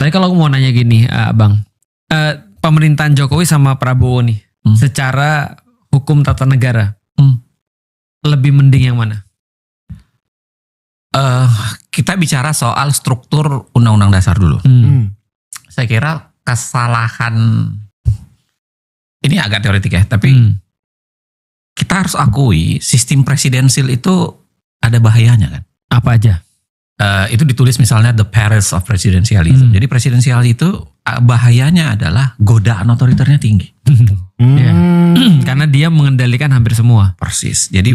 Tapi kalau aku mau nanya gini, Bang, pemerintahan Jokowi sama Prabowo nih, secara hukum tata negara, lebih mending yang mana? Kita bicara soal struktur undang-undang dasar dulu. Saya kira kesalahan ini agak teoretik ya, tapi kita harus akui sistem presidensil itu ada bahayanya kan. Apa aja? Itu ditulis misalnya the perils of presidentialism. Jadi presidensial itu bahayanya adalah godaan otoriternya tinggi. Karena dia mengendalikan hampir semua. Persis. Jadi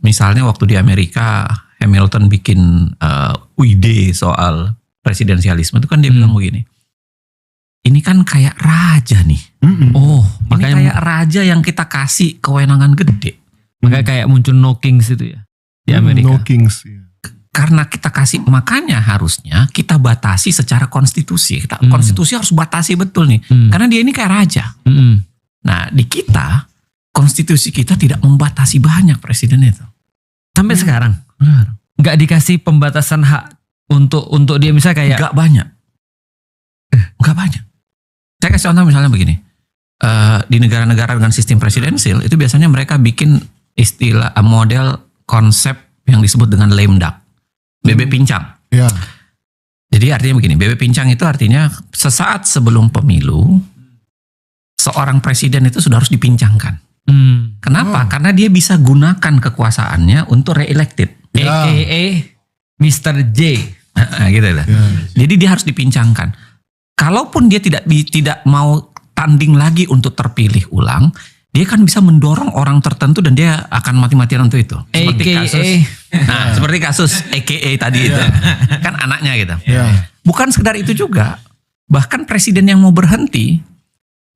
misalnya waktu di Amerika Hamilton bikin ide soal presidensialisme itu kan dia bilang begini. Ini kan kayak raja nih. Makanya kayak raja yang kita kasih kewenangan gede. Makanya kayak muncul no kings itu ya di Amerika. No kings. Karena kita kasih, makanya harusnya kita batasi secara konstitusi. Konstitusi harus batasi betul nih. Karena dia ini kayak raja. Nah di kita, konstitusi kita tidak membatasi banyak presiden itu. Sampai sekarang? Nggak dikasih pembatasan hak untuk dia misalnya kayak... Nggak banyak. Nggak banyak. Saya kasih contoh misalnya begini. Di negara-negara dengan sistem presidensil, itu biasanya mereka bikin istilah, model konsep yang disebut dengan lame duck. Bebek pincang. Ya. Jadi artinya begini, bebek pincang itu artinya sesaat sebelum pemilu, seorang presiden itu sudah harus dipincangkan. Kenapa? Karena dia bisa gunakan kekuasaannya untuk re-elected. AKA Mr. J. Gitu lah. Jadi dia harus dipincangkan. Kalaupun dia tidak mau tanding lagi untuk terpilih ulang, dia kan bisa mendorong orang tertentu dan dia akan mati-matian untuk itu. Seperti kasus AKA tadi itu. Kan anaknya gitu. Bukan sekedar itu juga. Bahkan presiden yang mau berhenti,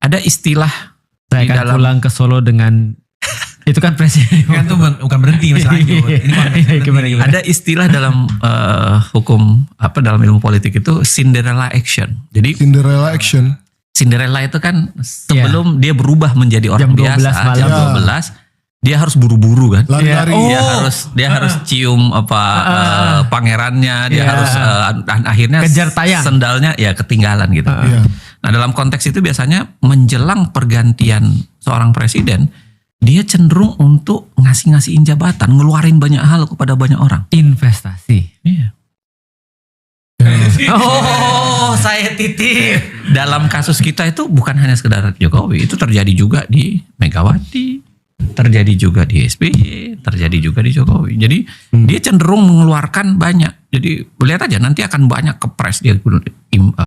ada istilah saya akan pulang ke Solo dengan itu kan presiden. Kan itu bukan berhenti masalahnya. Ini ada istilah dalam hukum dalam ilmu politik itu Cinderella action. Jadi Cinderella action. Cinderella itu kan sebelum dia berubah menjadi orang biasa jam 12 dia harus buru-buru kan. Lari-lari. Dia harus cium pangerannya, dia harus dan akhirnya kejar tayang. Sendalnya ya ketinggalan gitu. Nah, dalam konteks itu biasanya menjelang pergantian seorang presiden, dia cenderung untuk ngasih-ngasihin jabatan, ngeluarin banyak hal kepada banyak orang. Investasi. Iya. Saya titip. Dalam kasus kita itu bukan hanya sekedar Jokowi, itu terjadi juga di Megawati, terjadi juga di SBY, terjadi juga di Jokowi. Jadi dia cenderung mengeluarkan banyak. Jadi lihat aja nanti akan banyak kepres dia